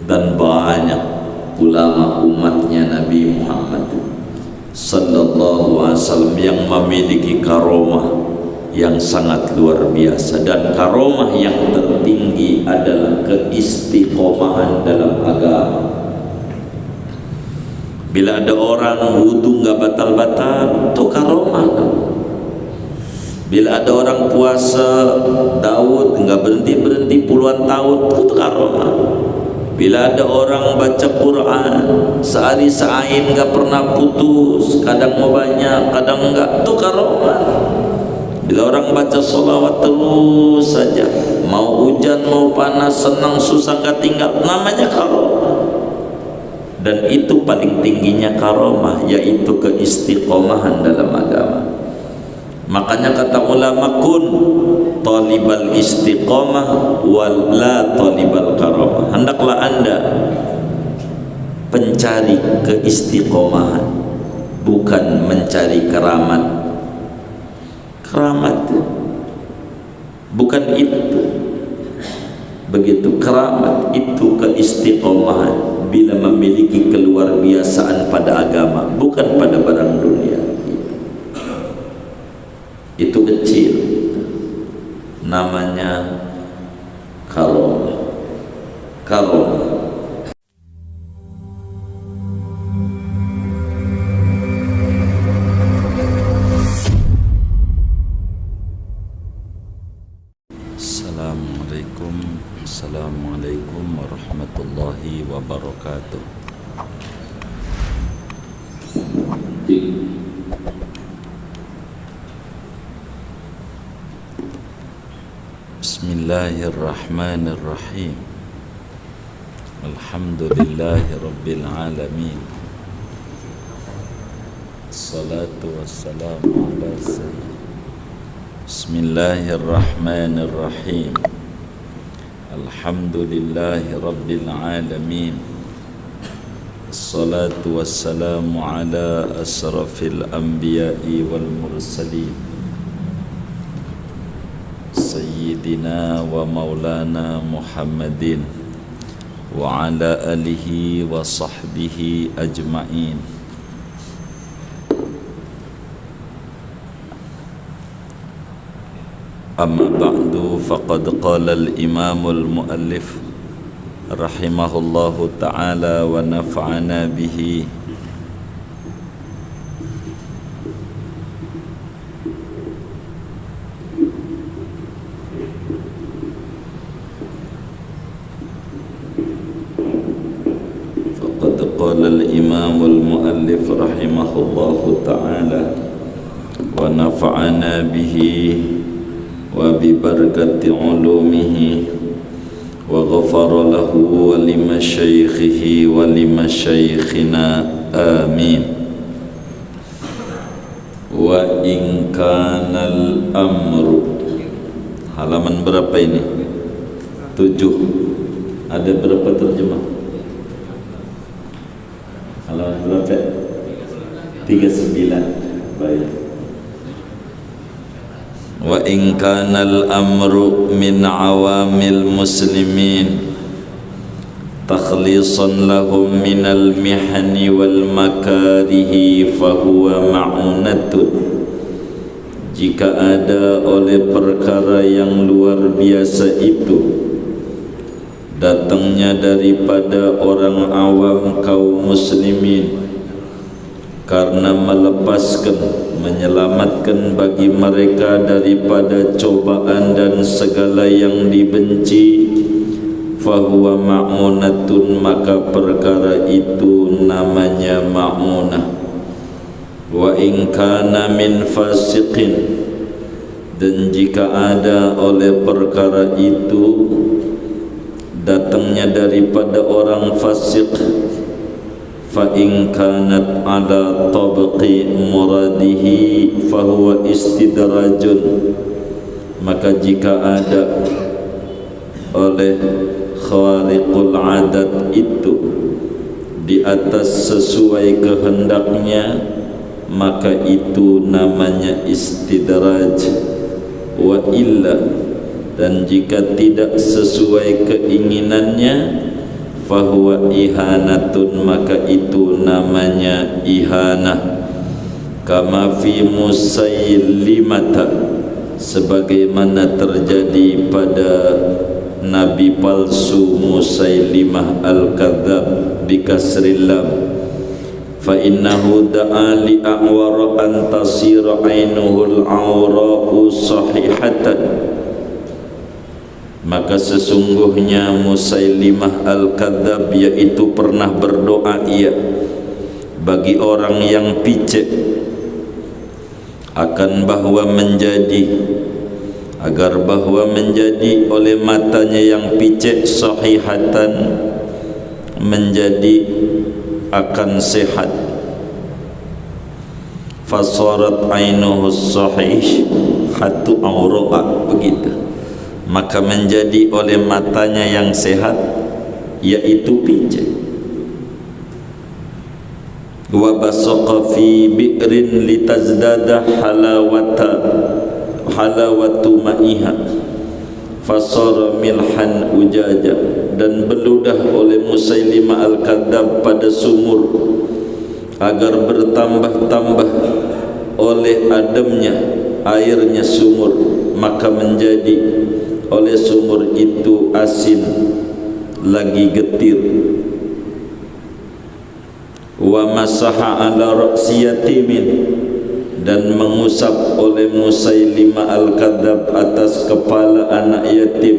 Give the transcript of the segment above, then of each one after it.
dan banyak ulama umatnya Nabi Muhammad sallallahu alaihi wasallam yang memiliki karomah yang sangat luar biasa, dan karomah yang tertinggi adalah keistiqomahan dalam agama. Bila ada orang wudu nggak batal-batal, itu karomah. Bila ada orang puasa Daud nggak berhenti-berhenti puluhan tahun, itu karomah. Bila ada orang baca Quran sehari seain nggak pernah putus, kadang mau banyak, kadang enggak, itu karomah. Bila orang baca sholawat terus saja, mau hujan mau panas, senang susah nggak tinggal, namanya karomah. Dan itu paling tingginya karomah, yaitu keistiqomahan dalam agama. Makanya kata ulama, kun talibal istiqomah wal la talibal karomah. Hendaklah anda pencari keistiqomahan, bukan mencari keramat. Keramat bukan itu. Begitu, keramat itu keistiqomahan bila memiliki keluar biasaan pada agama, bukan pada barang dunia. Itu kecil, namanya karomah. Karomah. Assalamualaikum warahmatullahi wabarakatuh. Bismillahirrahmanirrahim. Alhamdulillahi rabbil alamin. Assalatu wassalamu ala sayyidina. Bismillahirrahmanirrahim. Alhamdulillahi rabbil alamin. Assalatu wassalamu ala asrafil anbiya'i wal mursalin, sayyidina wa maulana Muhammadin wa ala alihi wa sahbihi ajma'in. Amma ba'du, faqad qala al-imamul muallif rahimahullahu ta'ala wa nafa'ana bihi faqad qala al-imamul muallif rahimahullahu ta'ala wa nafa'ana bihi wa bi barakati ulumihi wa ghafara lahu wa limasyaikhihi wa limasyaikhina amin. Wa in kanal amru, halaman berapa ini? 7. Ada berapa terjemah? Halaman berapa? 39. Baik. Wa in kanal amru min awamil muslimin takhlisan lahum minal mihani wal makarihi fahuwa ma'unatun. Jika ada oleh perkara yang luar biasa itu datangnya daripada orang awam kaum muslimin, karena melepaskan, menyelamatkan bagi mereka daripada cobaan dan segala yang dibenci, fahuwa ma'unatun, maka perkara itu namanya ma'unah. Wa in kana min fasiqin, dan jika ada oleh perkara itu datangnya daripada orang fasik, fa in kanat ala tabqi muradihi fahuwa istidrajun, maka jika ada oleh khariqul adat itu di atas sesuai kehendaknya, maka itu namanya istidraj. Wa illa, dan jika tidak sesuai keinginannya, fahuwa ihanatun, maka itu namanya ihanah. Kama fi Musailimata, sebagaimana terjadi pada nabi palsu Musailimah al-Kadzab bikasril lam. Fa innahu da'a li a'wara an tasira ainuhul awra'u sahihatan, maka sesungguhnya Musailimah al-Kadzab yaitu pernah berdoa ia bagi orang yang picek akan agar bahwa menjadi oleh matanya yang picek sahihatan, menjadi akan sehat. Fasarat ainuhu sahih hatu awra'a, begitu, maka menjadi oleh matanya yang sehat yaitu picek. Wa basaqa fi bi'rin litazdada halawatu ma'iha fasara milhan ujaja, dan beludah oleh Musailimah al-Kadzab pada sumur agar bertambah-tambah oleh ademnya airnya sumur, maka menjadi oleh sumur itu asin lagi getir. Wa masaha ala ra'si yatimin, dan mengusap oleh Musailimah al-Kadzab atas kepala anak yatim.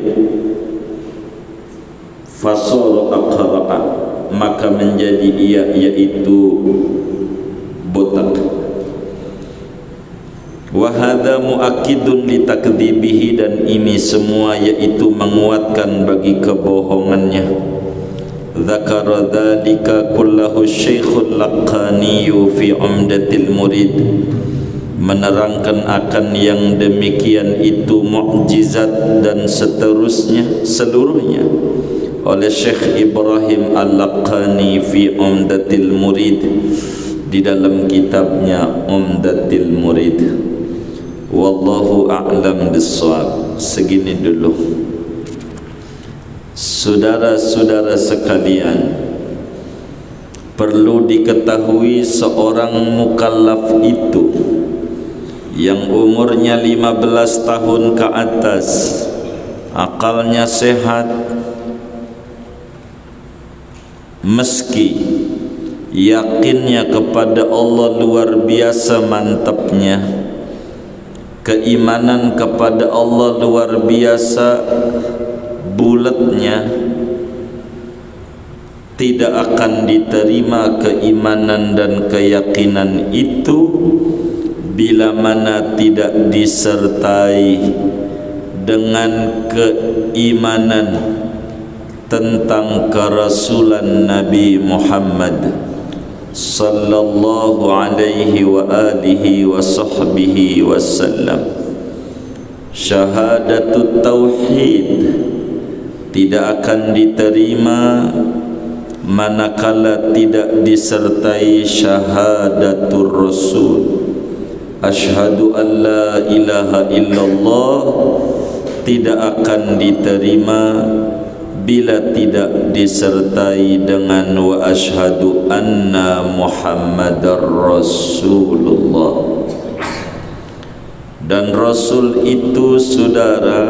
Fasara aqra'a, maka menjadi ia yaitu botak. Wa hadza muakkidun li takdzibihi, dan ini semua yaitu menguatkan bagi kebohongannya. Dzakara dzalika kullahu Syekhul Laqani fi Umdatil Murid, menerangkan akan yang demikian itu mukjizat dan seterusnya seluruhnya oleh Syekh Ibrahim Al-Laqani fi Umdatil Murid, di dalam kitabnya Umdatil Murid. Wallahu a'lam bissawab. Segini dulu. Saudara-saudara sekalian, perlu diketahui seorang mukallaf itu yang umurnya 15 tahun ke atas, akalnya sehat, meski yakinnya kepada Allah luar biasa mantapnya, keimanan kepada Allah luar biasa bulatnya, tidak akan diterima keimanan dan keyakinan itu bila mana tidak disertai dengan keimanan tentang kerasulan Nabi Muhammad sallallahu alaihi wa alihi wa sahbihi wasallam. Syahadatut tauhid tidak akan diterima manakala tidak disertai syahadatur rasul, asyhadu an la ilaha illallah, tidak akan diterima bila tidak disertai dengan wa asyhadu anna muhammadar rasulullah. Dan rasul itu, saudara,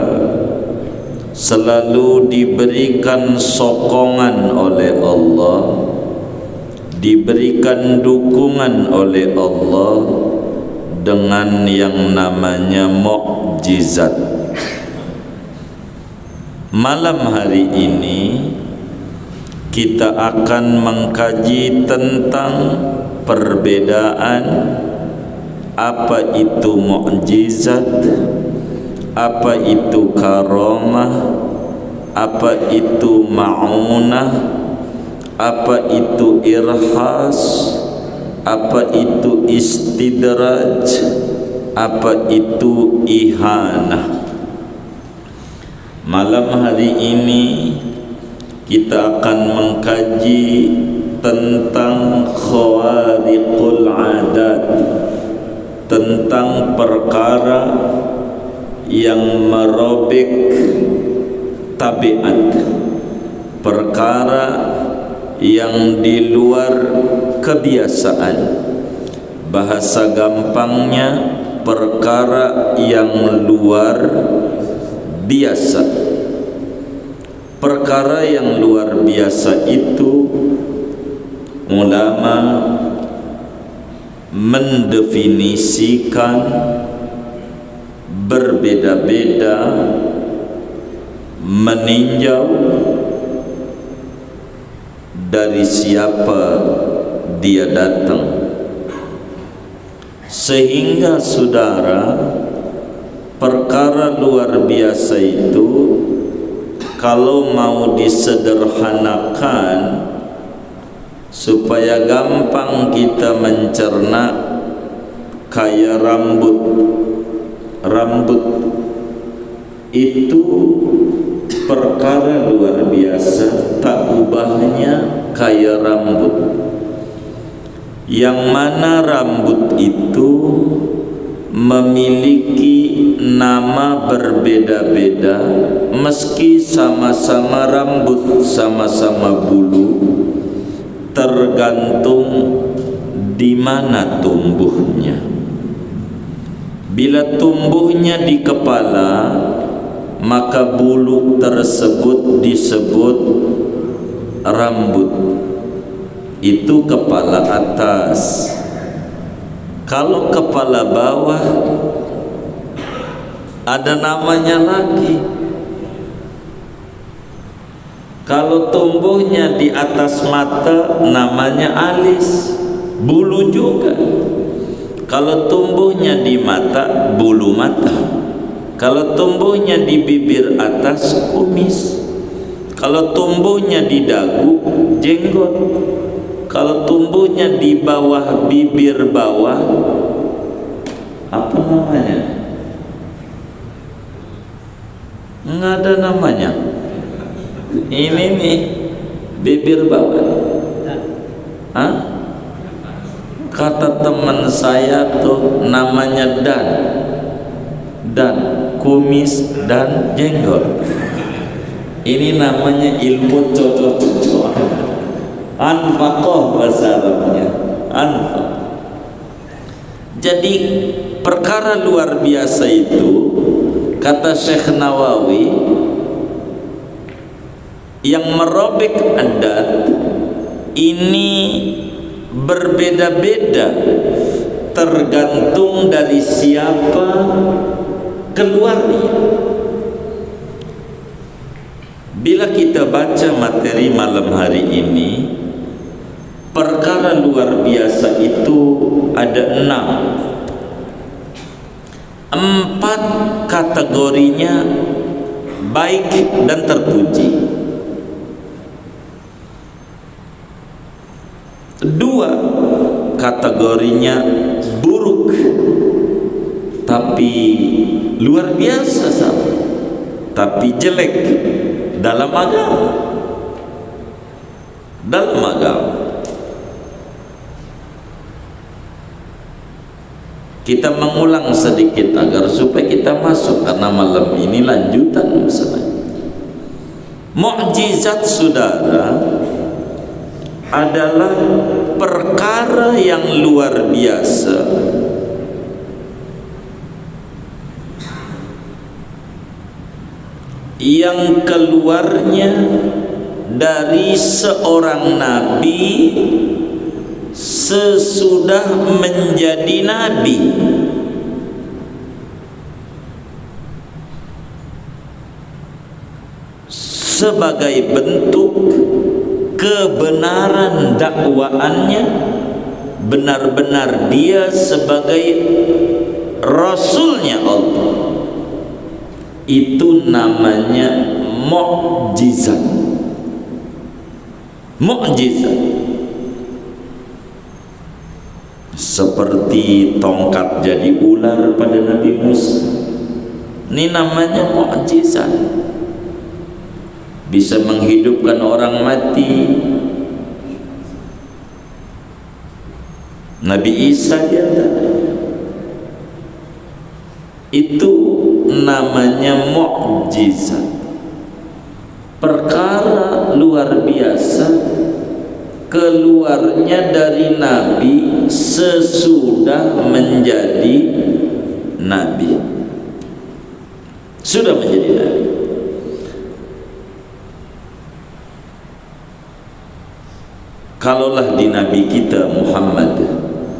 selalu diberikan sokongan oleh Allah, diberikan dukungan oleh Allah dengan yang namanya mukjizat. Malam hari ini kita akan mengkaji tentang perbedaan apa itu mukjizat, apa itu karamah, apa itu ma'unah, apa itu irhas, apa itu istidraj, apa itu ihanah. Malam hari ini kita akan mengkaji tentang khawariqul adat, tentang perkara yang merobek tabiat, perkara yang di luar kebiasaan. Bahasa gampangnya, perkara yang luar biasa. Perkara yang luar biasa itu ulama mendefinisikan berbeda-beda, meninjau dari siapa dia datang. Sehingga saudara, perkara luar biasa itu kalau mau disederhanakan supaya gampang kita mencerna, kayak rambut. Rambut itu perkara luar biasa, tak ubahnya kayak rambut. Yang mana rambut itu memiliki nama berbeda-beda, meski sama-sama rambut, sama-sama bulu, tergantung di mana tumbuhnya. Bila tumbuhnya di kepala, maka bulu tersebut disebut rambut. Itu kepala atas. Kalau kepala bawah, ada namanya lagi. Kalau tumbuhnya di atas mata, namanya alis, bulu juga. Kalau tumbuhnya di mata, bulu mata. Kalau tumbuhnya di bibir atas, kumis. Kalau tumbuhnya di dagu, jenggot. Kalau tumbuhnya di bawah bibir bawah, apa namanya? Nggak ada namanya. Ini nih bibir bawah. Hah? Kata teman saya tuh namanya dan kumis dan jenggot. Ini namanya ilmu cocok-cocokan. Anfaqah bahasa Arabnya, anfaq. Jadi perkara luar biasa itu, kata Syekh Nawawi, yang merobek adat ini berbeda-beda tergantung dari siapa keluarnya. Bila kita baca materi malam hari ini, perkara luar biasa itu ada 6. 4 kategorinya baik dan terpuji. 2 kategorinya buruk tapi luar biasa sama, tapi jelek dalam agama. Dalam agama kita mengulang sedikit agar supaya kita masuk, karena malam ini lanjutan masalah. Mukjizat saudara adalah perkara yang luar biasa yang keluarnya dari seorang nabi sesudah menjadi nabi. Sebagai bentuk kebenaran dakwaannya, benar-benar dia sebagai rasulnya Allah. Itu namanya mukjizat. Mukjizat seperti tongkat jadi ular pada Nabi Musa, ini namanya mukjizat. Bisa menghidupkan orang mati. Nabi Isa dia itu namanya mukjizat. Perkara luar biasa keluarnya dari Nabi sesudah menjadi Nabi. Sudah menjadi Nabi. Kalaulah di Nabi kita Muhammad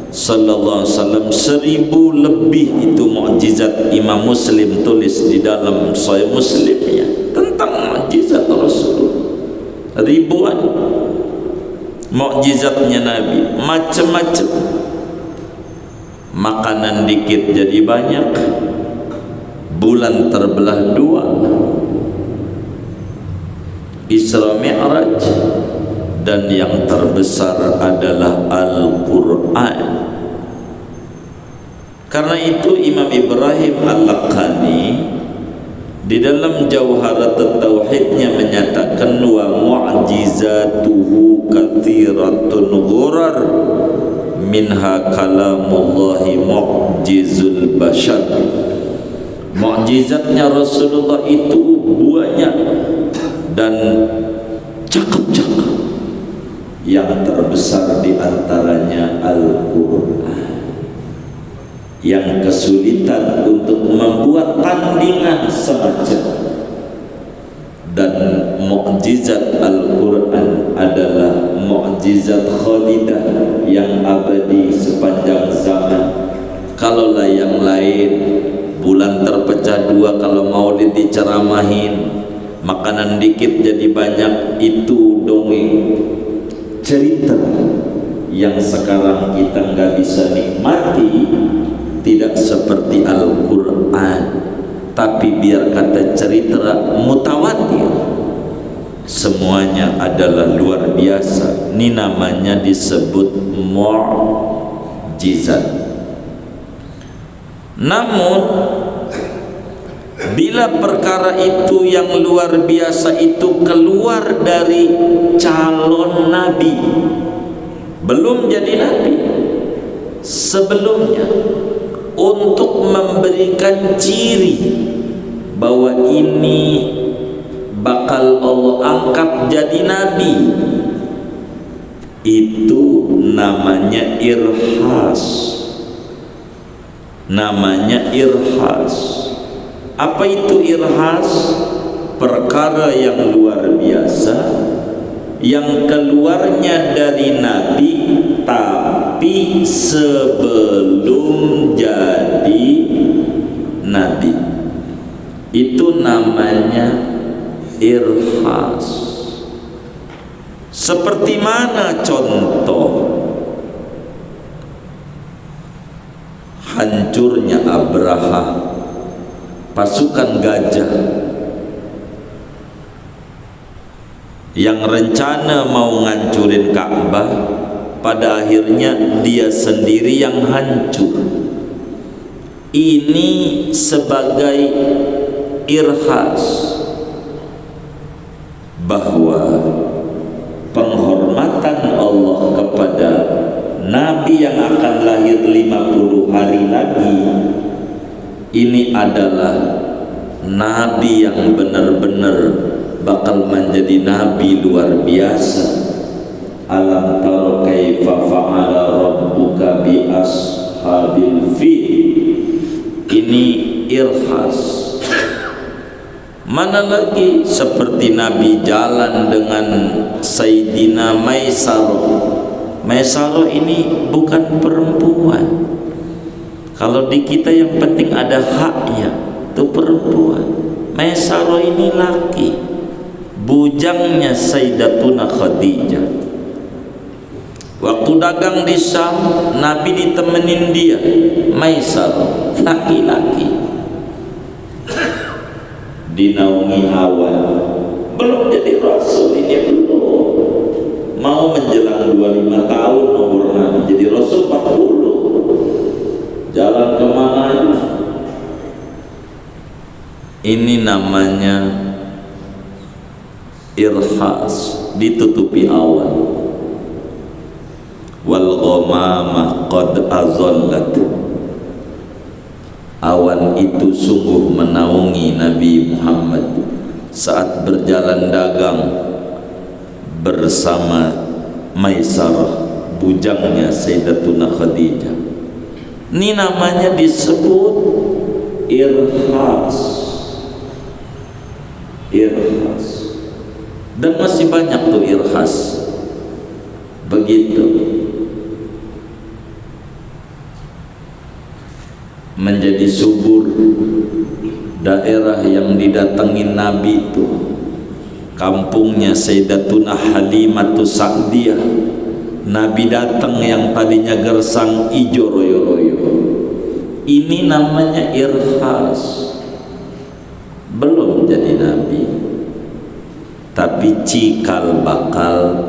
sallallahu alaihi wasallam 1000 lebih itu mukjizat. Imam Muslim tulis di dalam Sahih Muslimnya tentang mukjizat Rasulullah, ribuan mukjizatnya Nabi, macam-macam. Makanan dikit jadi banyak, bulan terbelah dua, Isra Mi'raj, dan yang terbesar adalah Al-Quran. Karena itu Imam Ibrahim Al-Lakhani di dalam Jawharat Tauhidnya menyatakan wa mu'jizatuhu katsiratun ghurar minha kalamullahi mu'jizul bashar. Mukjizatnya Rasulullah itu banyak dan cakap-cakap. Yang terbesar di antaranya Al-Quran, yang kesulitan untuk membuat tandingan semacam. Dan mukjizat Al-Quran adalah mukjizat khalidah yang abadi sepanjang zaman. Kalaulah yang lain bulan terpecah dua, kalau maulid diceramahin, makanan dikit jadi banyak, itu dongeng, cerita yang sekarang kita nggak bisa nikmati. Tidak seperti Al-Quran, tapi biar kata cerita mutawatir, semuanya adalah luar biasa. Ini namanya disebut mukjizat. Namun bila perkara itu yang luar biasa itu keluar dari calon nabi, belum jadi nabi, sebelumnya, untuk memberikan ciri bahwa ini bakal Allah angkat jadi nabi, itu namanya irhas. Namanya irhas. Apa itu irhas? Perkara yang luar biasa yang keluarnya dari Nabi tapi sebelum jadi Nabi, itu namanya irhas. Seperti mana contoh? Hancurnya Abraha, pasukan gajah yang rencana mau ngancurin Ka'bah, pada akhirnya dia sendiri yang hancur. Ini sebagai irhas bahwa penghormatan Allah kepada Nabi yang akan lahir 50 hari lagi, ini adalah Nabi yang benar-benar bakal menjadi Nabi luar biasa. Alam tara kaifa fa'ala rabbuka bi ashabil fil. Ini irhas. Mana lagi seperti Nabi jalan dengan Sayyidina Maisarah. Maisarah ini bukan perempuan. Kalau di kita yang penting ada haknya, itu perempuan. Maisarah ini laki, bujangnya Sayyidatuna Khadijah. Waktu dagang di Syam, Nabi ditemenin dia, Maisarah, laki-laki, dinaungi awan. Belum jadi Rasul, ini belum. Mau menjelang 25 tahun umur Nabi, jadi Rasul 40. Jalan kemana? Ini namanya irhas, ditutupi awan. Wal ghamamah qad azallat. Awan itu sungguh menaungi Nabi Muhammad saat berjalan dagang bersama Maisarah, bujangnya Sayyidatuna Khadijah. Ini namanya disebut irhas. Irhas. Dan masih banyak tuh irhas. Begitu. Menjadi subur daerah yang didatengin Nabi itu, kampungnya Sayyidatuna Halimatus Sa'diyah. Nabi datang yang tadinya gersang ijo royo-royo. Ini namanya irhas. Belum jadi Nabi, tapi cikal bakal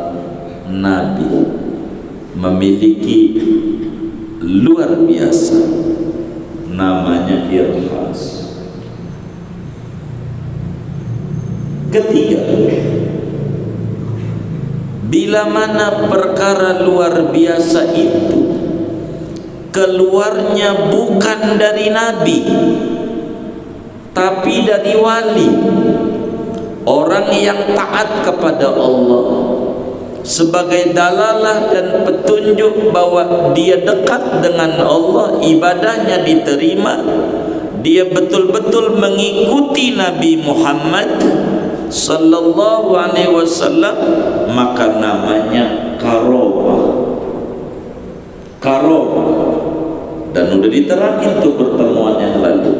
Nabi, memiliki luar biasa, namanya irhas. Ketiga, bila mana perkara luar biasa itu keluarnya bukan dari Nabi, tapi dari wali, orang yang taat kepada Allah, sebagai dalalah dan petunjuk bahwa dia dekat dengan Allah, ibadahnya diterima, dia betul-betul mengikuti Nabi Muhammad sallallahu alaihi wasallam, maka namanya karomah. Karomah. Dan udah diterangin tuh pertemuan yang lalu.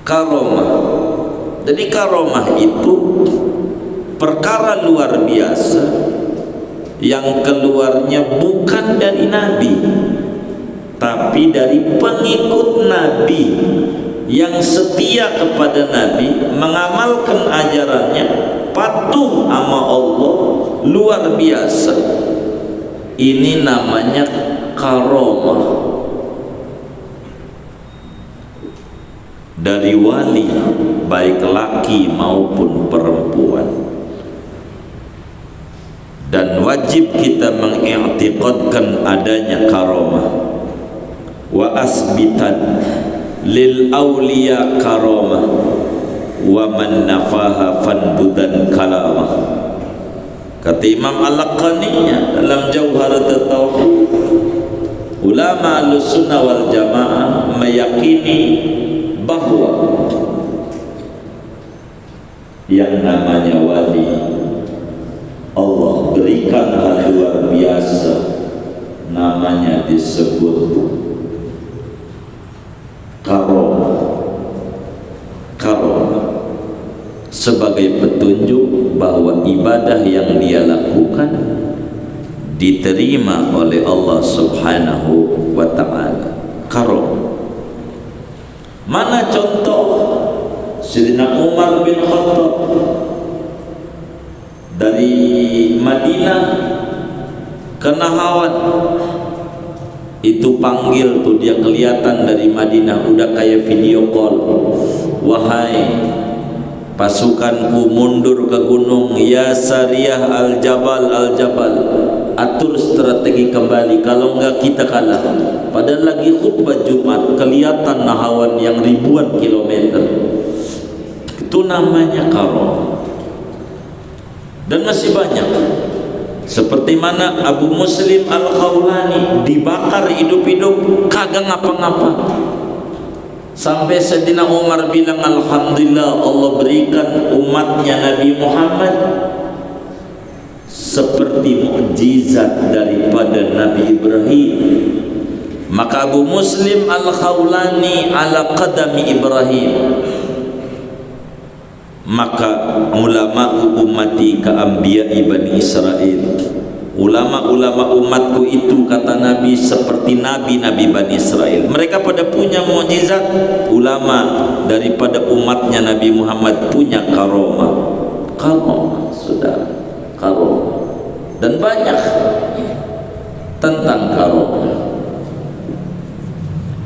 Karomah. Jadi karomah itu perkara luar biasa yang keluarnya bukan dari Nabi, tapi dari pengikut Nabi yang setia kepada Nabi, mengamalkan ajarannya, patuh sama Allah, luar biasa. Ini namanya karomah dari wali, baik laki maupun perempuan. Dan wajib kita mengiktikadkan adanya karomah. Wa asbitan lil awliya karamah wa man nafaha fanbudan kalamah. Kata Imam Al-Laqaninya dalam Jauharat Tauhid, ulama Ahlussunnah wal Jamaah meyakini bahwa yang namanya wali Allah berikan hal luar biasa, namanya disebut karomah. Karomah sebagai petunjuk bahwa ibadah yang dia lakukan diterima oleh Allah Subhanahu wa ta'ala. Karomah. Mana contoh Sayyidina Umar bin Khattab dari Madinah ke Nahawan, itu panggil tuh, dia kelihatan dari Madinah, udah kayak video call. Wahai pasukanku, mundur ke gunung, ya Sariyah al-Jabal, al-Jabal, atur strategi kembali, kalau enggak kita kalah. Padahal lagi khutbah Jumat, kelihatan Nahawan yang ribuan kilometer. Itu namanya karomah. Dan masih banyak, seperti mana Abu Muslim Al-Khawlani dibakar hidup-hidup, kagak ngapa-ngapa, sampai Sayyidina Umar bilang, alhamdulillah Allah berikan umatnya Nabi Muhammad seperti mukjizat daripada Nabi Ibrahim. Maka Abu Muslim Al-Khawlani ala qadami Ibrahim, maka ulama ummati ka anbiya'i Bani Israel, ulama-ulama umatku itu, kata Nabi, seperti nabi-nabi Bani Israel. Mereka pada punya mukjizat. Ulama daripada umatnya Nabi Muhammad punya karomah. Karomah, saudara, karomah. Dan banyak tentang karomah.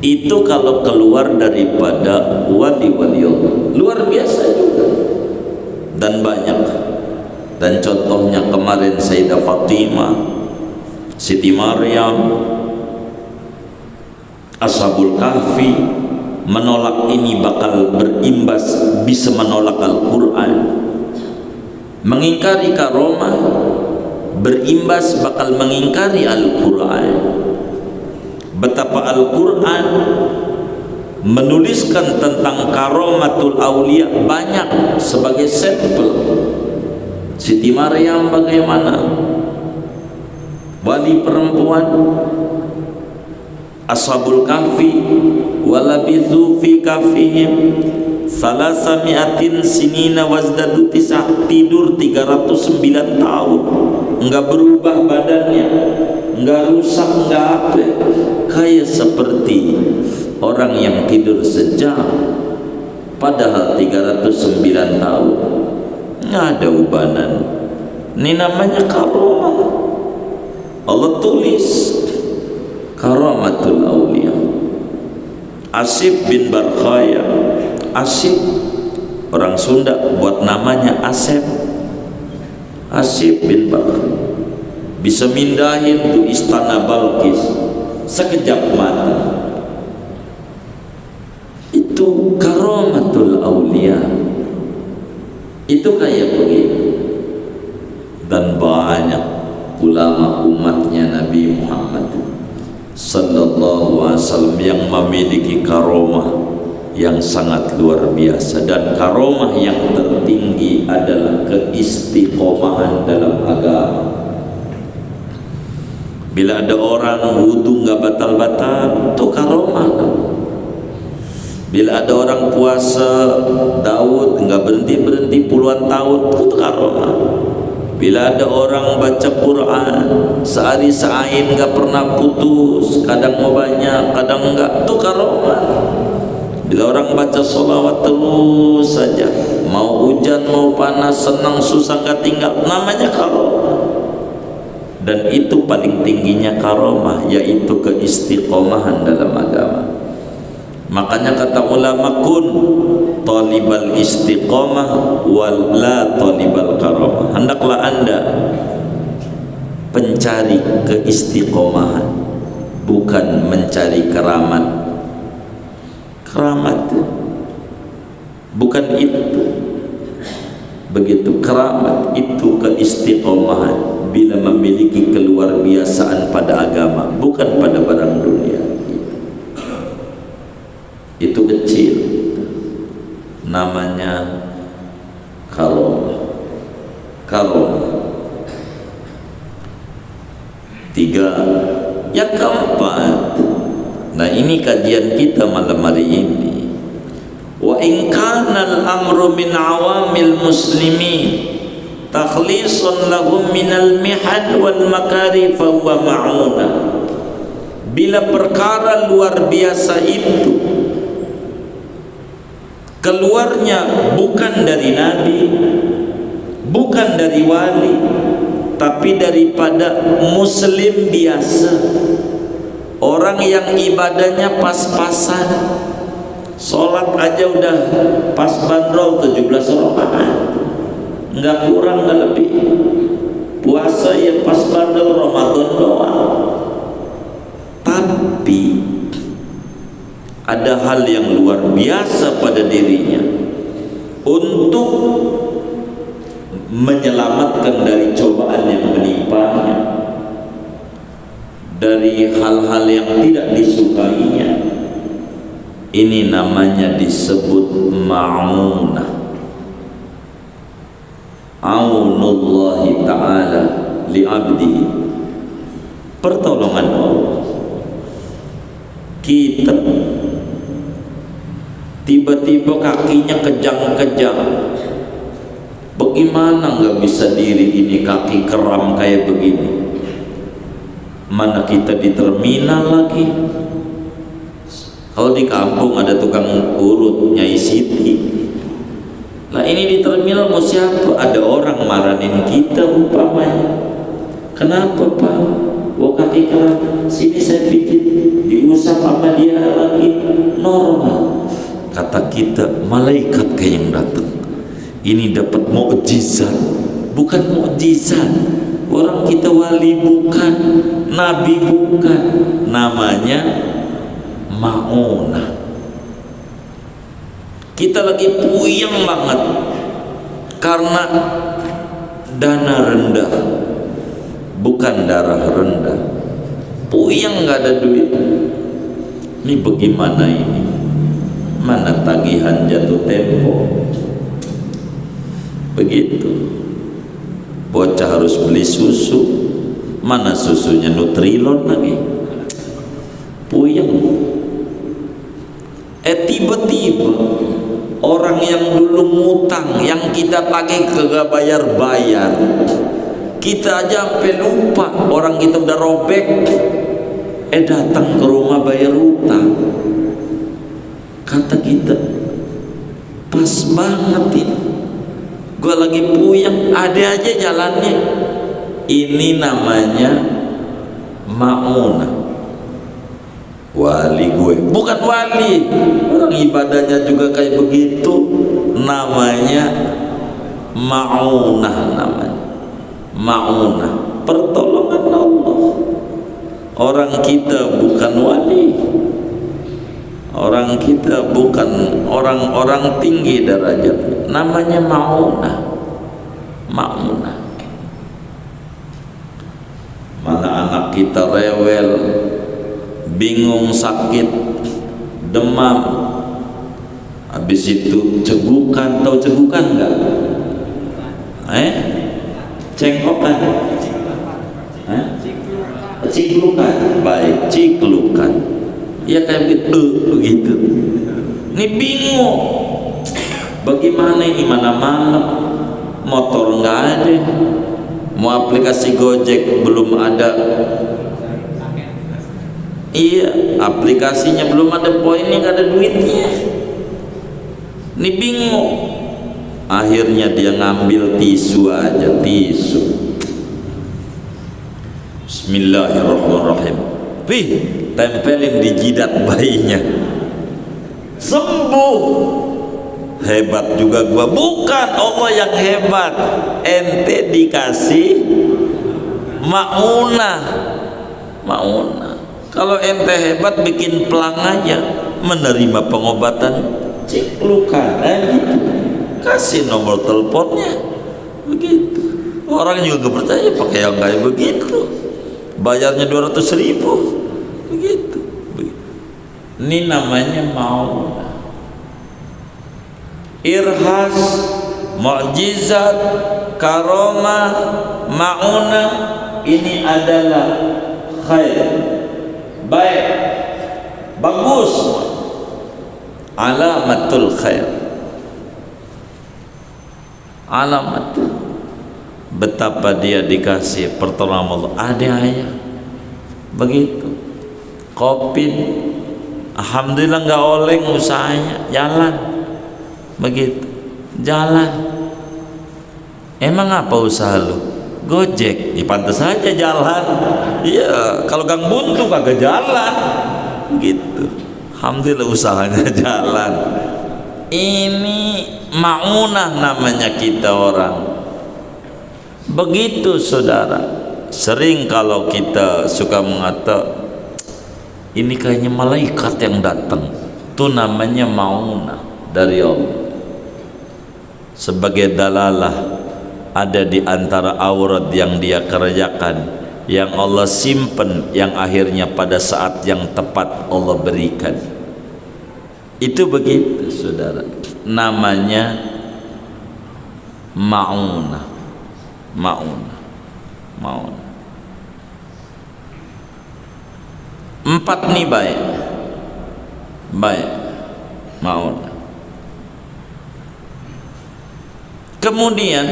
Itu kalau keluar daripada wali-wali Allah, luar biasa juga. Dan banyak. Dan contohnya kemarin Sayyidah Fatimah, Siti Maryam, Ashabul Kahfi, menolak ini bakal berimbas, bisa menolak Al-Quran, mengingkari karomah, berimbas bakal mengingkari Al-Quran. Betapa Al-Quran menuliskan tentang karamatul aulia banyak sebagai sampel. Siti Maryam bagaimana, wali perempuan, Ashabul Kahfi walabithu fi kahfihim salasami'atin sinina wazdadu tis'ah, tidur 309 tahun, enggak berubah badannya, enggak rusak, enggak apa, kayak seperti orang yang tidur sejam, padahal 309 tahun nggak ada ubanan. Ini namanya karamah. Allah tulis karamatul aulia. Asif bin Barkhaya, Asif orang Sunda buat namanya Asep. Asif bin Barkhaya bisa mindahin tuh istana Balkis sekejap mata. Itu karamatul aulia. Itu kayak begitu. Dan banyak ulama umatnya Nabi Muhammad sallallahu alaihi wasallam yang memiliki karamah yang sangat luar biasa. Dan karamah yang tertinggi adalah keistiqomahan dalam agama. Bila ada orang wudu nggak batal-batal, itu karamah. Bila ada orang puasa Daud nggak berhenti-berhenti puluhan tahun, itu karamah. Bila ada orang baca Quran sehari seain nggak pernah putus, kadang mau banyak, kadang enggak, itu karamah. Bila orang baca sholawat terus saja, mau hujan mau panas, senang susah nggak tinggal, namanya karamah. Dan itu paling tingginya karamah, yaitu keistiqomahan dalam agama. Makanya kata ulama, kun talibal istiqomah wal la talibal karamah. Hendaklah anda pencari keistiqomahan, bukan mencari keramat. Keramat bukan itu. Begitu, keramat itu keistiqomahan bila memiliki keluarbiasaan pada agama, bukan pada barang dunia. Itu kecil, namanya karamah. Karamah. 3. Yang keempat, nah ini kajian kita malam hari ini. Wa in kana al-amru min awamil muslimin takhlisun lahum minal mihan wal makari fa huwa ma'una. Bila perkara luar biasa itu keluarnya bukan dari nabi, bukan dari wali, tapi daripada muslim biasa, orang yang ibadahnya pas-pasan, sholat aja udah pas bandrol 17 rakaat, nggak kurang nggak lebih. Puasa ya pas bandrol, Ramadan doang. Tapi ada hal yang luar biasa pada dirinya untuk menyelamatkan dari cobaan yang menimpanya, dari hal-hal yang tidak disukainya. Ini namanya disebut ma'unah, aunullahi ta'ala li'abdihi, pertolongan Allah. Kita tiba-tiba kakinya kejang-kejang, bagaimana nggak bisa diri ini, kaki kram kayak begini. Mana kita di terminal lagi. Kalau di kampung ada tukang urut, Nyai Siti. Nah ini di terminal mau siapa? Ada orang maranin kita umpamanya. Kenapa Pak? Wah kaki kram, sini saya pijit, diusap sama dia lagi, normal. Kata kita, malaikat kayak yang datang. Ini dapat mukjizat, bukan mukjizat. Orang kita wali bukan, nabi bukan, namanya ma'unah. Kita lagi puyeng banget karena dana rendah, bukan darah rendah. Puyeng nggak ada duit. Ini bagaimana ini? Mana tagihan jatuh tempo? Begitu. Bocah harus beli susu, mana susunya Nutrilon lagi. Puyeng. Tiba-tiba orang yang dulu ngutang, yang kita tagih kagak bayar-bayar, kita aja sampai lupa orang kita udah robek, datang ke rumah bayar utang. Kata kita, pas banget ini, gue lagi puyeng, ada aja jalannya. Ini namanya ma'unah. Wali gue bukan wali, orang ibadahnya juga kayak begitu. Namanya ma'unah, namanya ma'unah, pertolongan Allah. Orang kita bukan wali, orang kita bukan orang-orang tinggi derajat, namanya ma'unah. Ma'unah. Mana anak kita rewel, bingung, sakit, demam, habis itu cegukan. Tahu cegukan enggak? Cengkokan, ciklukan. Baik, ciklukan. Ya kayak begitu. Ini bingung, bagaimana ini, mana malam, motor nggak ada, mau aplikasi Gojek belum ada. Iya, aplikasinya belum ada poinnya, nggak ada duitnya. Ini bingung. Akhirnya dia ngambil tisu aja, tisu. Bismillahirrahmanirrahim. Tempelin di jidat bayinya. Sembuh. Hebat juga gua. Bukan, Allah yang hebat. Ente dikasih ma'unah. Ma'unah. Kalau ente hebat bikin pelang aja, menerima pengobatan ciklukan, gitu. Kasih nomor teleponnya, begitu. Orang juga gak percaya pakai yang kayak begitu. Bayarnya 200.000, begitu. Ini namanya ma'unah. Irhas, mukjizat, karomah, ma'unah, ini adalah khair, baik, bagus, alamatul khair, alamat. Betapa dia dikasih pertolongan Allah, ada ayah begitu. Covid, alhamdulillah nggak oleng usahanya, jalan begitu, jalan. Emang apa usaha lu? Gojek, ya pantas saja jalan. Iya, kalau gang buntu kagak jalan gitu. Alhamdulillah usahanya jalan. Ini ma'unah namanya kita orang. Begitu saudara. Sering kalau kita suka mengata, ini kayaknya malaikat yang datang, itu namanya ma'unah dari Allah. Sebagai dalalah ada di antara aurat yang dia kerjakan, yang Allah simpen, yang akhirnya pada saat yang tepat Allah berikan. Itu begitu saudara, namanya ma'unah. Ma'unah, ma'unah. 4 nih baik, baik, ma'unah. Kemudian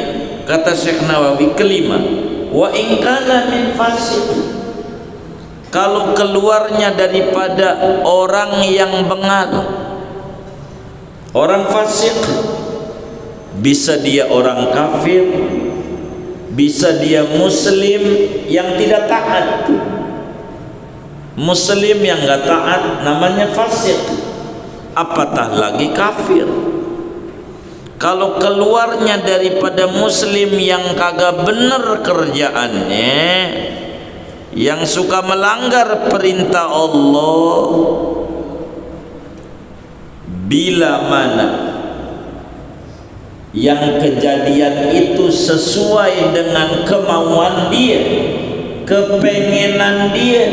kata Syekh Nawawi, kelima, wa in kana min fasik, kalau keluarnya daripada orang yang bengal, orang fasik, bisa dia orang kafir, bisa dia muslim yang tidak taat. Muslim yang enggak taat namanya fasik, apatah lagi kafir. Kalau keluarnya daripada muslim yang kagak bener kerjaannya, yang suka melanggar perintah Allah, bila mana yang kejadian itu sesuai dengan kemauan dia, kepengenan dia,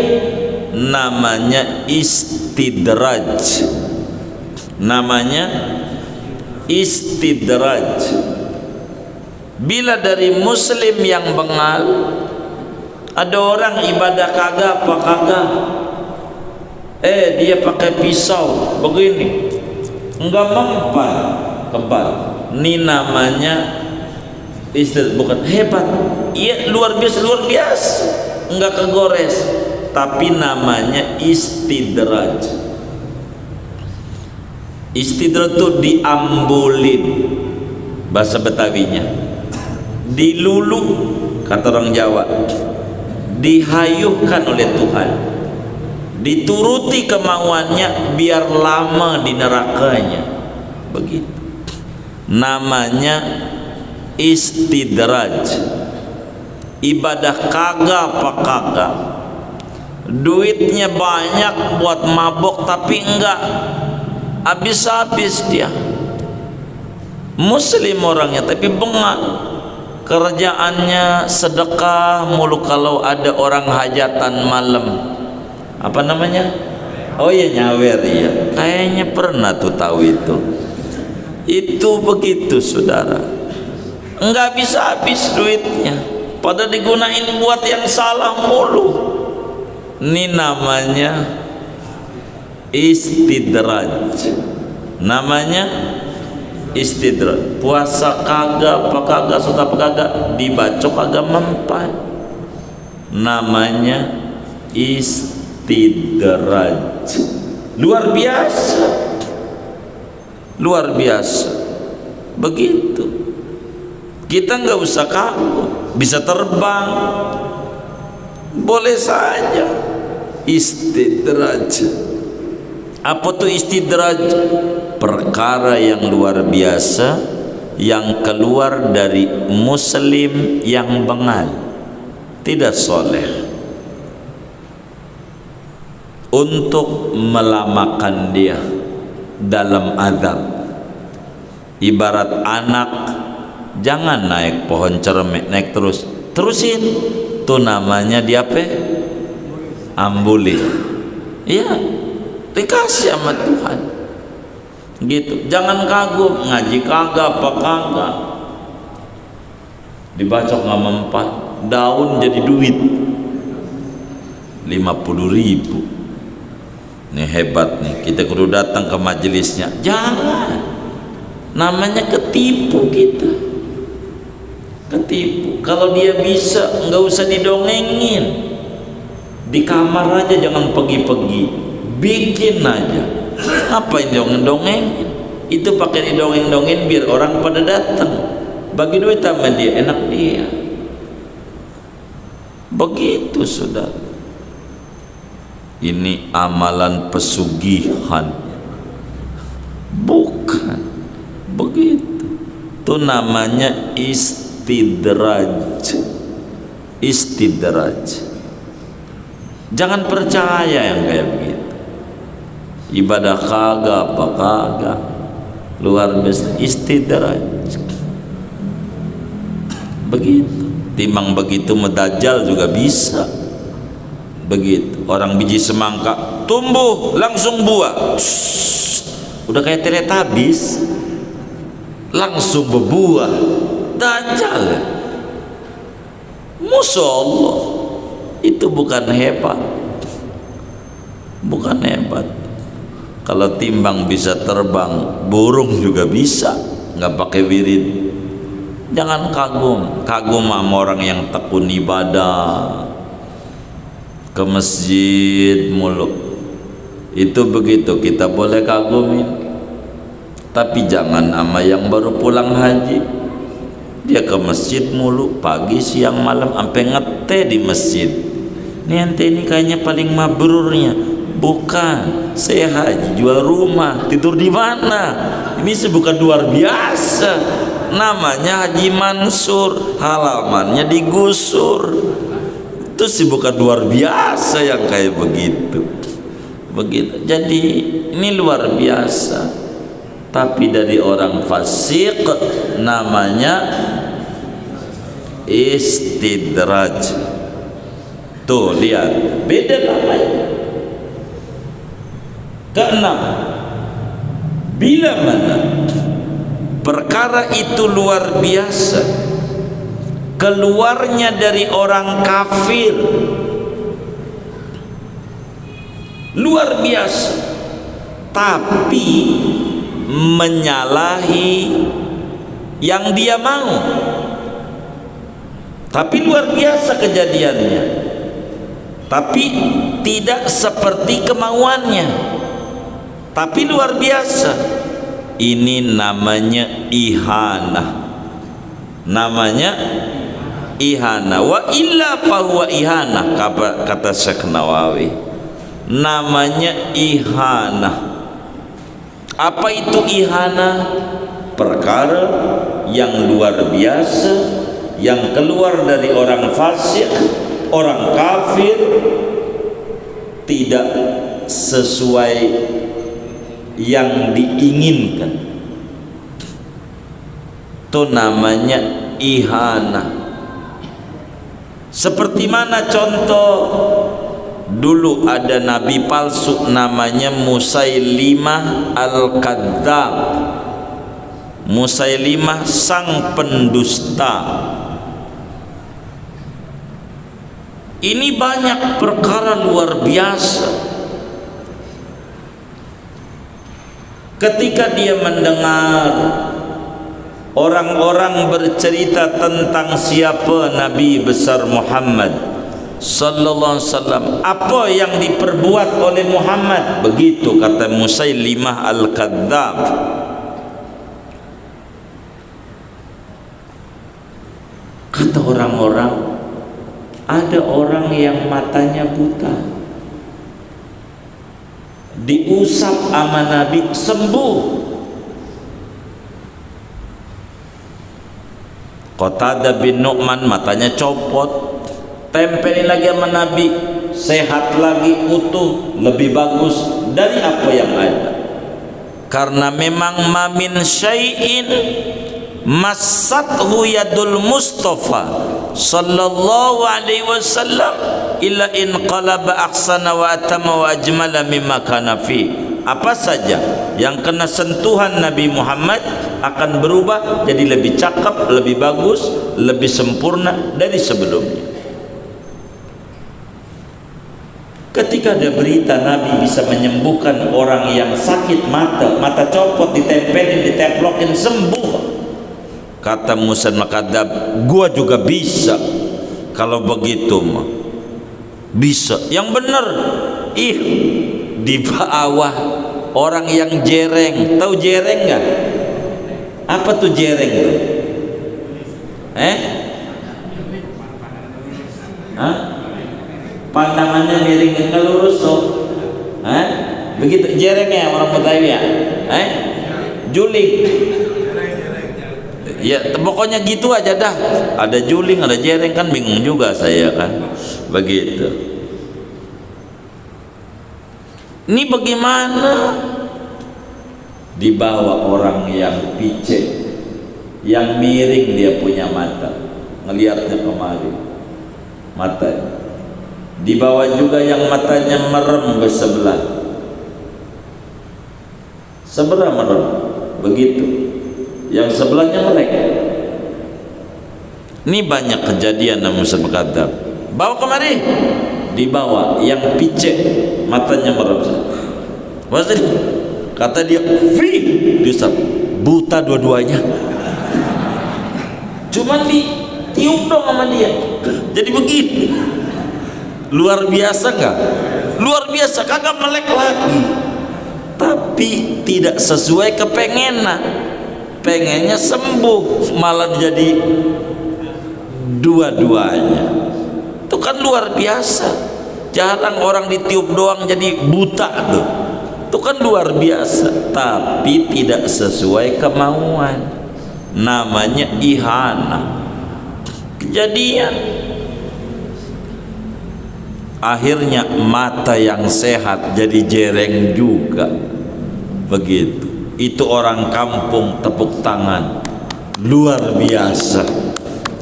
namanya istidraj. Namanya istidraj. Bila dari muslim yang bengal, ada orang ibadah kagak apa kagak, dia pakai pisau begini, enggak mempan kebal. Ini namanya bukan hebat, iya luar biasa, enggak kegores, tapi namanya istidraj. Istidraj itu diambulin, bahasa Betawinya, dilulu, kata orang Jawa, dihayuhkan oleh Tuhan, dituruti kemauannya biar lama di nerakanya, begitu. Namanya istidraj. Ibadah kagak apa kagak, duitnya banyak buat mabok tapi enggak habis-habis dia. Muslim orangnya tapi bengal, kerjaannya sedekah mulu. Kalau ada orang hajatan malam, apa namanya, oh iya nyawer, ya kayaknya pernah tuh tahu itu begitu saudara, enggak habis-habis duitnya, pada digunain buat yang salah mulu. Ini namanya istidraj. Namanya istidraj. Puasa kagak apa kagak, suka apa kagak, dibacok kagak mempan, namanya istidraj. Luar biasa, luar biasa. Begitu. Kita nggak usah kagum, bisa terbang, boleh saja. Istidraj. Apa tuh istidraj? Perkara yang luar biasa yang keluar dari muslim yang bengal, tidak soleh, untuk melamakan dia dalam azab. Ibarat anak, jangan naik pohon cermek, naik terusin, itu namanya dia apa? Ambuli. Iya, dikasih sama Tuhan gitu. Jangan kagum, ngaji kagak apa kagak, dibacok nggak mempan, daun jadi duit 50.000. Ini hebat nih, kita kudu datang ke majelisnya. Jangan, namanya ketipu kita, ketipu. Kalau dia bisa, nggak usah didongengin, di kamar aja, jangan pergi-pergi, bikin aja. Apa yang dongeng-dongeng? Itu pakai didongeng-dongeng biar orang pada datang, bagi duit sama dia, enak dia. Begitu saudara. Ini amalan pesugihan, bukan begitu. Itu namanya istidraj. Istidraj. Jangan percaya yang kayak begitu. Ibadah kagak apa kagak, luar biasa, istidraj. Begitu. Timbang begitu medajal juga bisa. Begitu. Orang biji semangka tumbuh langsung buah, udah kayak Teletubbies, langsung berbuah. Dajjal. Masya Allah, itu bukan hebat, bukan hebat. Kalau timbang bisa terbang, burung juga bisa, nggak pakai wirid. Jangan kagum, kagum sama orang yang tekun ibadah, ke masjid mulu. Itu begitu, kita boleh kagumin. Tapi jangan sama yang baru pulang haji, dia ke masjid mulu, pagi siang malam sampai ngeteh di masjid. Ini ente ini kayaknya paling mabrurnya. Bukan, saya haji jual rumah, tidur di mana? Ini sih bukan luar biasa. Namanya Haji Mansur, halamannya digusur. Itu sih bukan luar biasa yang kayak begitu. Begitu. Jadi ini luar biasa. Tapi dari orang fasik, namanya istidraj. Tuh lihat, beda namanya. Keenam, bila mana perkara itu luar biasa, keluarnya dari orang kafir, luar biasa, tapi menyalahi yang dia mau, tapi luar biasa kejadiannya, tapi tidak seperti kemauannya, tapi luar biasa. Ini namanya ihanah, namanya ihanah. Wa illa fahuwa ihanah, kata Syekh Nawawi, namanya ihanah. Apa itu ihanah? Perkara yang luar biasa, yang keluar dari orang fasik, orang kafir, tidak sesuai yang diinginkan. Itu namanya ihanah. Seperti mana contoh? Dulu ada nabi palsu namanya Musailimah Al-Kadzdzab. Musailimah sang pendusta. Ini banyak perkara luar biasa. Ketika dia mendengar orang-orang bercerita tentang siapa Nabi besar Muhammad sallallahu alaihi wasallam, apa yang diperbuat oleh Muhammad, begitu kata Musailimah Al-Kadzdzab. Kata orang-orang, ada orang yang matanya buta, diusap sama Nabi sembuh. Qatadah bin Nu'man matanya copot, tempelin lagi sama Nabi, sehat lagi, utuh, lebih bagus dari apa yang ada. Karena memang mamin syai'in massathu yadul Mustafa sallallahu alaihi wasallam illa in qalaba ahsana wa atama wa ajmala mimma kana fi. Apa saja yang kena sentuhan Nabi Muhammad akan berubah jadi lebih cakep, lebih bagus, lebih sempurna dari sebelumnya. Ketika ada berita Nabi bisa menyembuhkan orang yang sakit mata copot, ditempelin, diteplokin, sembuh. Kata Musa Al-Kadzdzab, gua juga bisa. Kalau begitu mah bisa. Yang benar, di bawah orang yang jereng. Tahu jereng nggak? Apa tuh jereng tuh? Pandangannya miring ke lurus tuh. Begitu jerengnya orang Betawi ya? Juling. Ya pokoknya gitu aja dah. Ada juling, ada jereng, kan bingung juga saya kan. Begitu. Ini bagaimana? Dibawa orang yang picek, yang miring, dia punya mata, ngelihatnya kemari matanya. Dibawa juga yang matanya merem ke sebelah merem, begitu. Yang sebelahnya melek. Ini banyak kejadian Nabi Musa Al-Kadzdzab. Bawa kemari, dibawa yang picek, matanya merem. Maksudnya kata dia, diusap, buta dua-duanya. Cuman ditiup dong sama dia. Jadi begini. Luar biasa nggak? Luar biasa, kagak melek lagi. Tapi tidak sesuai kepengenan. Pengennya sembuh, malah jadi dua-duanya. Itu kan luar biasa. Jarang orang ditiup doang jadi buta tuh. Itu kan luar biasa. Tapi tidak sesuai kemauan. Namanya ihanah. Kejadian. Akhirnya mata yang sehat jadi jereng juga. Begitu. Itu orang kampung tepuk tangan, luar biasa.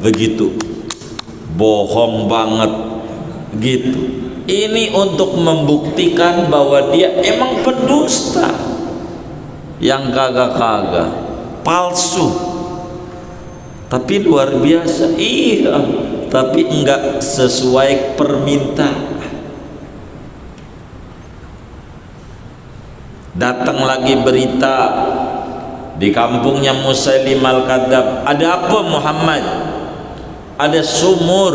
Begitu. Bohong banget, gitu. Ini untuk membuktikan bahwa dia emang pendusta, yang kagak-kagak, palsu. Tapi luar biasa, iya, tapi enggak sesuai permintaan. Datang lagi berita di kampungnya Musailim al-Kadzab. Ada apa Muhammad? Ada sumur,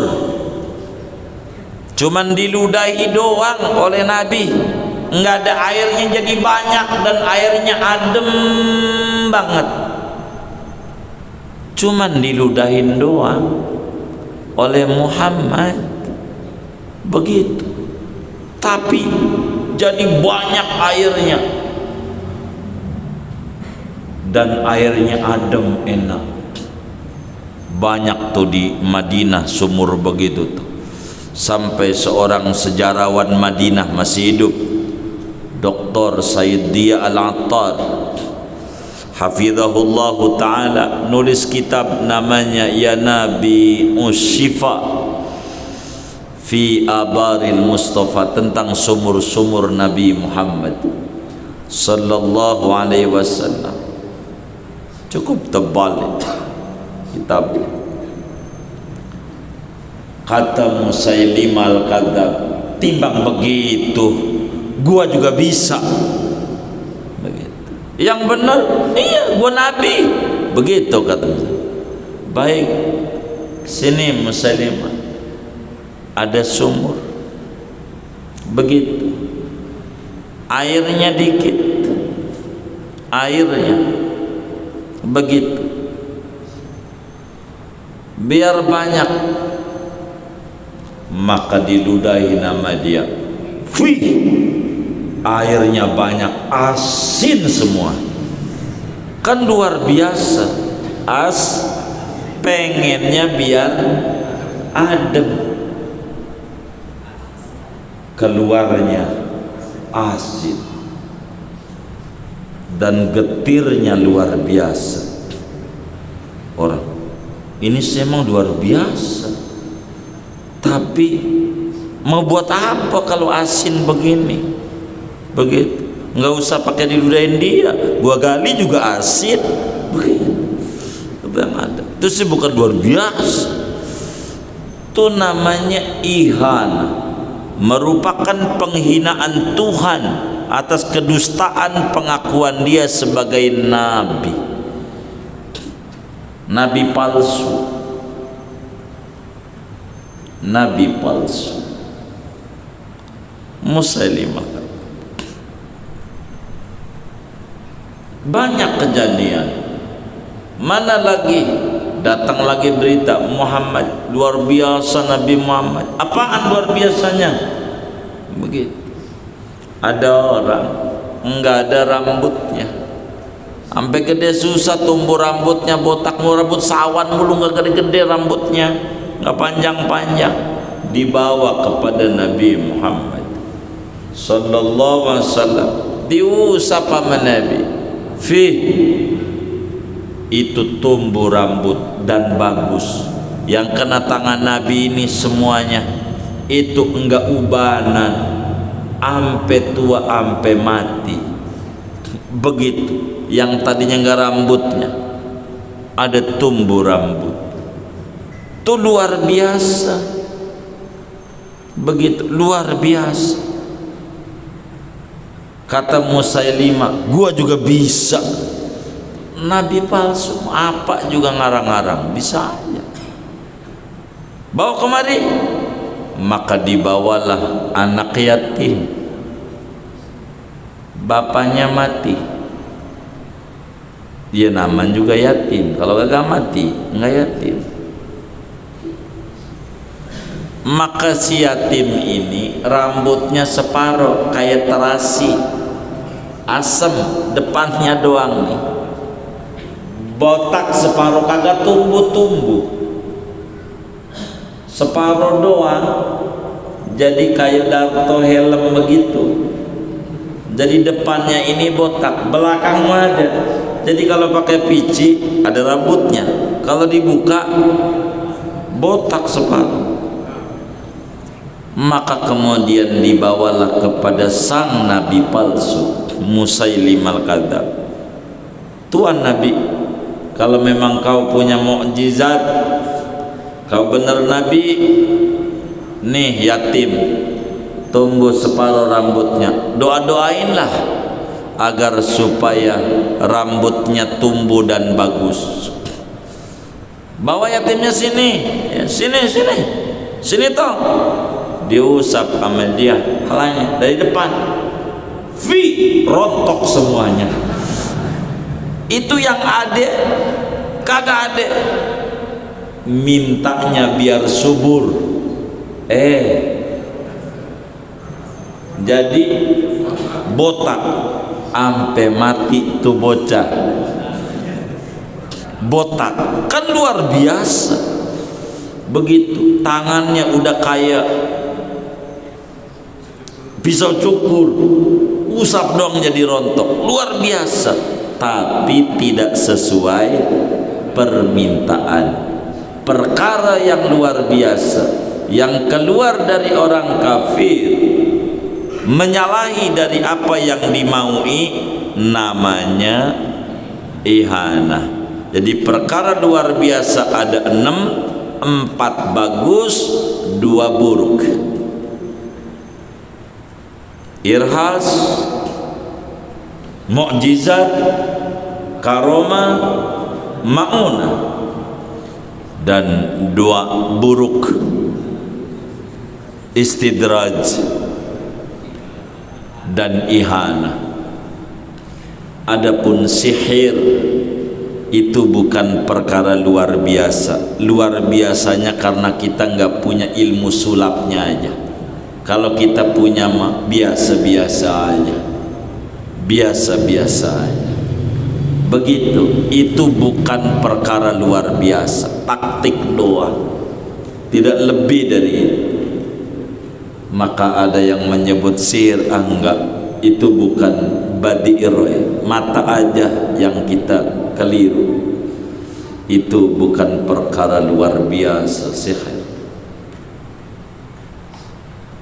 cuman diludahi doang oleh Nabi, enggak ada airnya, jadi banyak dan airnya adem banget, cuman diludahin doang oleh Muhammad, begitu. Tapi jadi banyak airnya dan airnya adem, enak. Banyak tuh di Madinah sumur begitu tuh. Sampai seorang sejarawan Madinah masih hidup, Dr. Sayyid Dia Al-Attar hafizahullah ta'ala, nulis kitab namanya Ya Nabi Ushifa fi Abaril Mustafa, tentang sumur-sumur Nabi Muhammad sallallahu alaihi wasallam. Cukup tebal kitab. Kata Musailim al-Kadzab, timbang begitu gua juga bisa begitu. Yang benar, iya gua nabi, begitu kata. Baik, sini Musailim, ada sumur begitu, airnya dikit, airnya begitu, biar banyak, maka diludahi nama dia. Wih, airnya banyak, asin semua, kan luar biasa. Pengennya biar adem, keluarnya asin dan getirnya luar biasa. Orang ini memang luar biasa, tapi mau buat apa kalau asin begini? Begitu, nggak usah pakai diludahin dia, gua gali juga asin begitu. Itu sih bukan luar biasa, itu namanya ihana, merupakan penghinaan Tuhan atas kedustaan pengakuan dia sebagai nabi, nabi palsu, nabi palsu. Musailimah, banyak kejadian. Mana lagi, datang lagi berita Muhammad luar biasa, Nabi Muhammad. Apaan luar biasanya? Begitu. Ada orang enggak ada rambutnya, sampai gede susah tumbuh rambutnya, botak mulu, rambut sawan mulu, enggak gede-gede rambutnya, enggak panjang-panjang. Dibawa kepada Nabi Muhammad sallallahu alaihi wasallam, diusap sama Nabi, itu tumbuh rambut dan bagus. Yang kena tangan Nabi ini semuanya itu enggak ubanan, ampe tua ampe mati begitu. Yang tadinya enggak rambutnya ada tumbuh rambut, itu luar biasa, begitu luar biasa. Kata Musailimah, gua juga bisa. Nabi palsu, apa juga ngarang-ngarang, bisa aja. Bawa kemari, maka dibawalah anak yatim, bapaknya mati, dia namanya juga yatim. Kalau gak mati, nggak yatim. Maka si yatim ini rambutnya separuh kayak terasi, asem, depannya doang nih, botak separuh, kagak tumbuh-tumbuh, separuh doang, jadi kayak Darto helm begitu. Jadi depannya ini botak, belakangnya ada. Jadi kalau pakai pici ada rambutnya, kalau dibuka botak separuh. Maka kemudian dibawalah kepada sang nabi palsu Musailimah al-Kadzab. Tuan Nabi, kalau memang kau punya mukjizat, kau benar Nabi, nih yatim tumbuh separuh rambutnya, doa-doainlah agar supaya rambutnya tumbuh dan bagus. Bawa yatimnya sini, ya, sini toh. Diusap sama dia, halanya dari depan, rontok semuanya. Itu yang adek, kagak adek, mintanya biar subur. Jadi botak, ampe mati tuh bocah. Botak kan luar biasa. Begitu tangannya udah kayak pisau cukur, usap dong jadi rontok, luar biasa, tapi tidak sesuai permintaan. Perkara yang luar biasa yang keluar dari orang kafir, menyalahi dari apa yang dimaui, namanya ihanah. Jadi perkara luar biasa ada 6, 4 bagus, 2 buruk. Irhas, mukjizat, karomah, ma'unah, dan 2 buruk, istidraj dan ihanah. Adapun sihir itu bukan perkara luar biasa. Luar biasanya karena kita nggak punya ilmu sulapnya aja. Kalau kita punya mah biasa-biasa aja, biasa-biasa aja. Begitu, itu bukan perkara luar biasa, taktik doang, tidak lebih dari itu. Maka ada yang menyebut sihir, enggak, itu bukan badi'ir, mata aja yang kita keliru. Itu bukan perkara luar biasa sihir.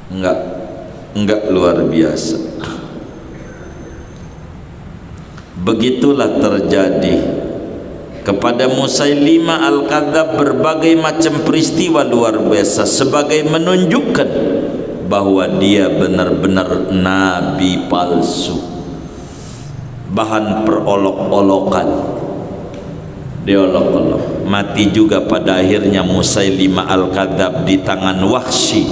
Enggak luar biasa. Begitulah terjadi kepada Musailimah al-Kadzab berbagai macam peristiwa luar biasa sebagai menunjukkan bahwa dia benar-benar nabi palsu, bahan perolok-olokan, diolok-olok. Mati juga pada akhirnya Musailimah al-Kadzab di tangan Wahsy.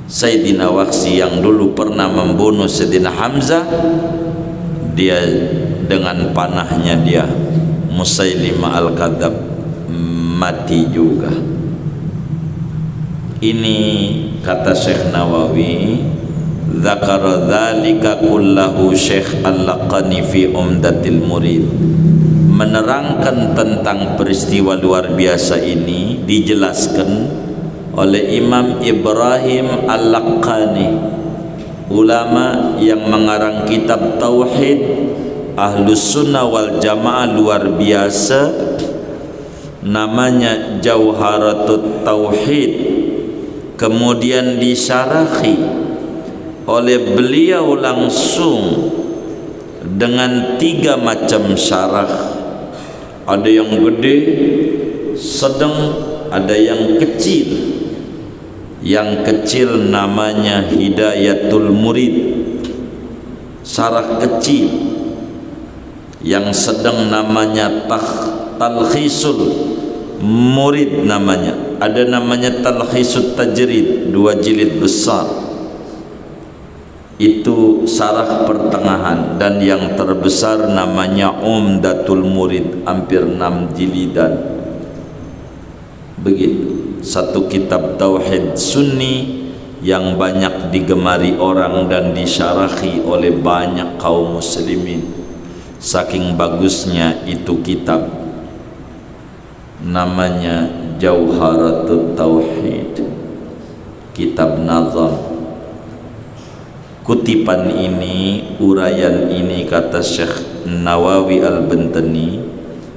Sayyidina Wahsy yang dulu pernah membunuh Sayyidina Hamzah, dia dengan panahnya dia, Musailimah al-Kadzab, mati juga. Ini kata Syekh Nawawi, dzakara dzalika kullahu Syekh Al-Laqani fi Umdatil Murid, menerangkan tentang peristiwa luar biasa ini dijelaskan oleh Imam Ibrahim Al-Laqani, ulama yang mengarang kitab Tauhid Ahlus Sunnah wal Jamaah luar biasa, namanya Jauharatut Tauhid. Kemudian disyarahi oleh beliau langsung dengan 3 macam syarah. Ada yang gede, sedang, ada yang kecil. Yang kecil namanya Hidayatul Murid, syarah kecil. Yang sedang namanya Talkhisul Murid namanya. Ada namanya Talkhisut Tajrid, 2 jilid besar. Itu syarah pertengahan. Dan yang terbesar namanya Umdatul Murid, hampir 6 jilidan. Begitu. Satu kitab tauhid sunni yang banyak digemari orang dan disyarahi oleh banyak kaum muslimin. Saking bagusnya itu kitab, namanya Jauharatut Tauhid, kitab nazam. Kutipan ini, uraian ini, kata Syekh Nawawi Al-Bantani,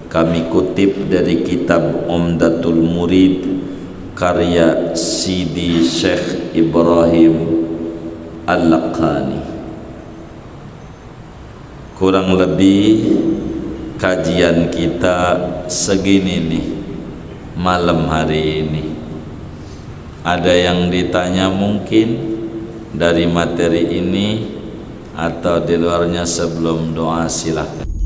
kami kutip dari kitab Umdatul Murid karya Sidi Syekh Ibrahim Al-Laqani. Kurang lebih kajian kita segini nih malam hari ini. Ada yang ditanya mungkin dari materi ini atau di luarnya? Sebelum doa silakan.